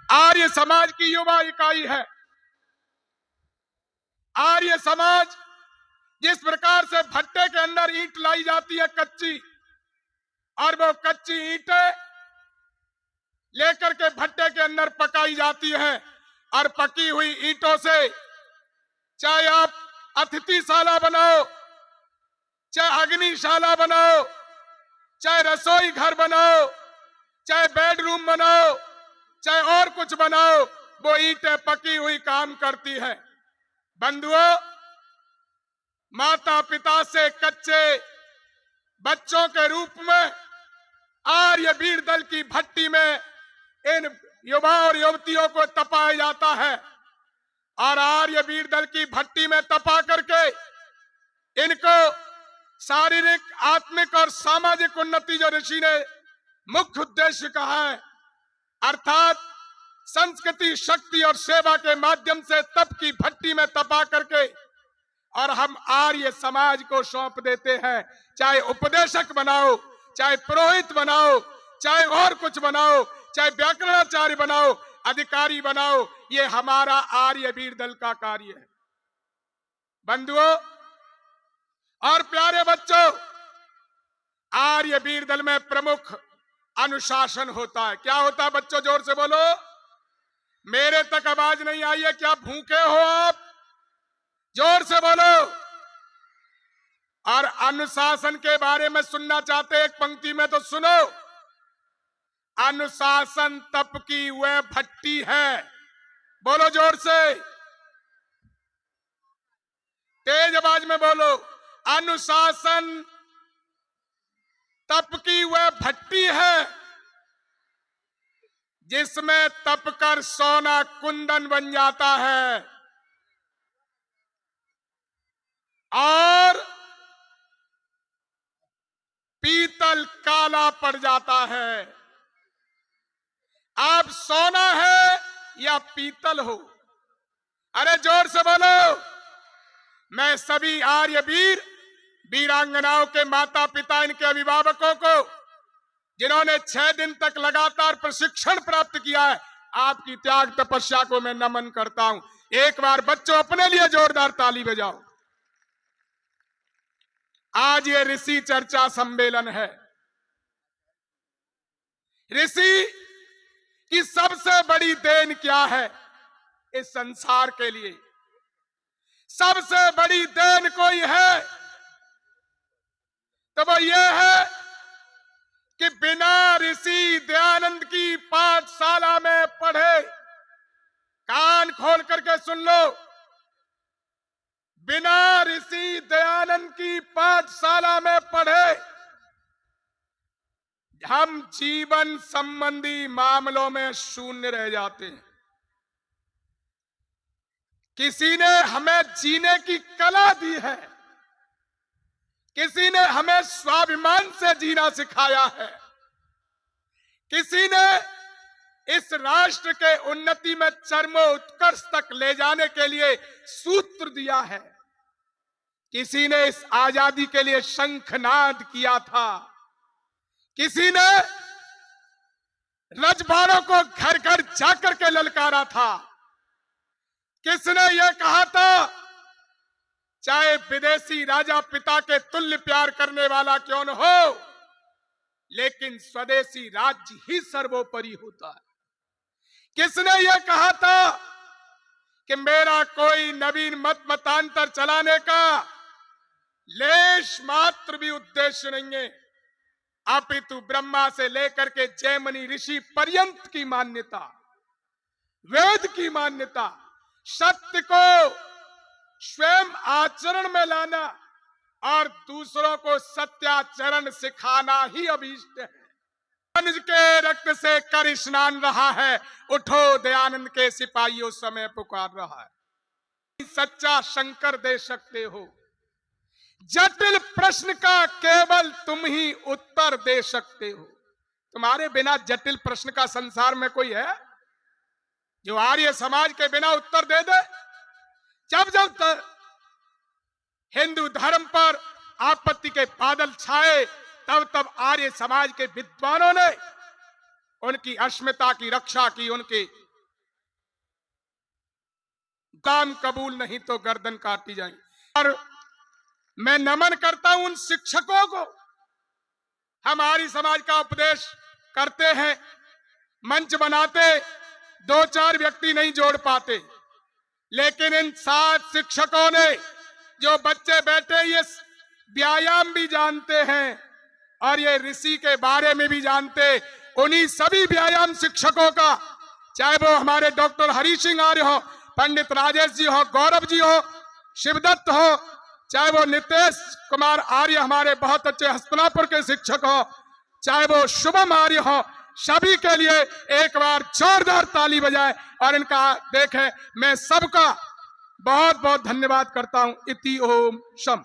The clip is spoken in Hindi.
आर्य समाज की युवा इकाई है। आर्य समाज जिस प्रकार से भट्टे के अंदर ईंट लाई जाती है कच्ची, और वो कच्ची ईंटें लेकर के भट्टे के अंदर पकाई जाती है, और पकी हुई ईंटों से चाहे आप अतिथिशाला बनाओ, चाहे अग्निशाला बनाओ, चाहे रसोई घर बनाओ, चाहे बेडरूम बनाओ, चाहे और कुछ बनाओ, वो ईंटें पकी हुई काम करती है। बंधुओं, माता पिता से कच्चे बच्चों के रूप में आर्य वीर दल की भट्टी में इन युवा और युवतियों को तपाया जाता है, और आर्य वीर दल की भट्टी में तपा करके इनको शारीरिक, आत्मिक और सामाजिक उन्नति, जो ऋषि ने मुख्य उद्देश्य कहा है, अर्थात संस्कृति, शक्ति और सेवा के माध्यम से तप की भट्टी में तपा करके, और हम आर्य समाज को सौंप देते हैं। चाहे उपदेशक बनाओ, चाहे पुरोहित बनाओ, चाहे और कुछ बनाओ, चाहे व्याकरणाचार्य बनाओ, अधिकारी बनाओ, ये हमारा आर्य वीर दल का कार्य है। बंधुओं और प्यारे बच्चों, आर्य वीर दल में प्रमुख अनुशासन होता है। क्या होता है बच्चों? जोर से बोलो, मेरे तक आवाज नहीं आई है। क्या भूखे हो आप? जोर से बोलो। और अनुशासन के बारे में सुनना चाहते एक पंक्ति में तो सुनो। अनुशासन तप की वह भट्टी है। बोलो जोर से, तेज आवाज में बोलो। अनुशासन तप की वह भट्टी है जिसमें तप कर सोना कुंदन बन जाता है और पीतल काला पड़ जाता है। आप सोना है या पीतल हो? अरे जोर से बोलो। मैं सभी आर्य वीर, वीरांगनाओं के माता पिता, इनके अभिभावकों को, जिन्होंने 6 दिन तक लगातार प्रशिक्षण प्राप्त किया है, आपकी त्याग तपस्या को मैं नमन करता हूं। एक बार बच्चों अपने लिए जोरदार ताली बजाओ। आज ये ऋषि चर्चा सम्मेलन है। ऋषि की सबसे बड़ी देन क्या है इस संसार के लिए? सबसे बड़ी देन कोई है तो वो ये है कि बिना ऋषि दयानंद की पाठशाला में पढ़े, कान खोल करके सुन लो, बिना ऋषि दयानंद की पाठशाला में पढ़े हम जीवन संबंधी मामलों में शून्य रह जाते हैं। किसी ने हमें जीने की कला दी है, किसी ने हमें स्वाभिमान से जीना सिखाया है, किसी ने इस राष्ट्र के उन्नति में चरमोत्कर्ष तक ले जाने के लिए सूत्र दिया है, किसी ने इस आजादी के लिए शंखनाद किया था, किसी ने रजवाड़ों को घर घर जाकर के ललकारा था, किसने यह कहा था चाहे विदेशी राजा पिता के तुल्य प्यार करने वाला क्यों न हो, लेकिन स्वदेशी राज्य ही सर्वोपरि होता है। किसने यह कहा था कि मेरा कोई नवीन मतांतर चलाने का लेश मात्र भी उद्देश्य नहीं है, अपितु ब्रह्मा से लेकर के जैमिनी ऋषि पर्यंत की मान्यता, वेद की मान्यता, सत्य को स्वयं आचरण में लाना और दूसरों को सत्याचरण सिखाना ही अभीष्ट है। मनुज के रक्त से कर स्नान रहा है, उठो दयानंद के सिपाहियों समय पुकार रहा है। सच्चा शंकर दे सकते हो, जटिल प्रश्न का केवल तुम ही उत्तर दे सकते हो। तुम्हारे बिना जटिल प्रश्न का संसार में कोई है जो आर्य समाज के बिना उत्तर दे दे? जब जब हिंदू धर्म पर आपत्ति के बादल छाए, तब तब आर्य समाज के विद्वानों ने उनकी अस्मिता की रक्षा की, उनके काम कबूल नहीं तो गर्दन काटी जाए। और मैं नमन करता हूं उन शिक्षकों को, हमारी समाज का उपदेश करते हैं, मंच बनाते, 2-4 व्यक्ति नहीं जोड़ पाते, लेकिन इन 7 शिक्षकों ने, जो बच्चे बैठे ये व्यायाम भी जानते हैं और ये ऋषि के बारे में भी जानते, उन्हीं सभी व्यायाम शिक्षकों का, चाहे वो हमारे डॉक्टर हरि सिंह आर्य हो, पंडित राजेश जी हो, गौरव जी हो, शिवदत्त हो, चाहे वो नितेश कुमार आर्य हमारे बहुत अच्छे हस्तनापुर के शिक्षक हो, चाहे वो शुभम आर्य हो, सभी के लिए एक बार जोरदार ताली बजाए और इनका देखें। मैं सबका बहुत बहुत धन्यवाद करता हूं। इति ओम शम।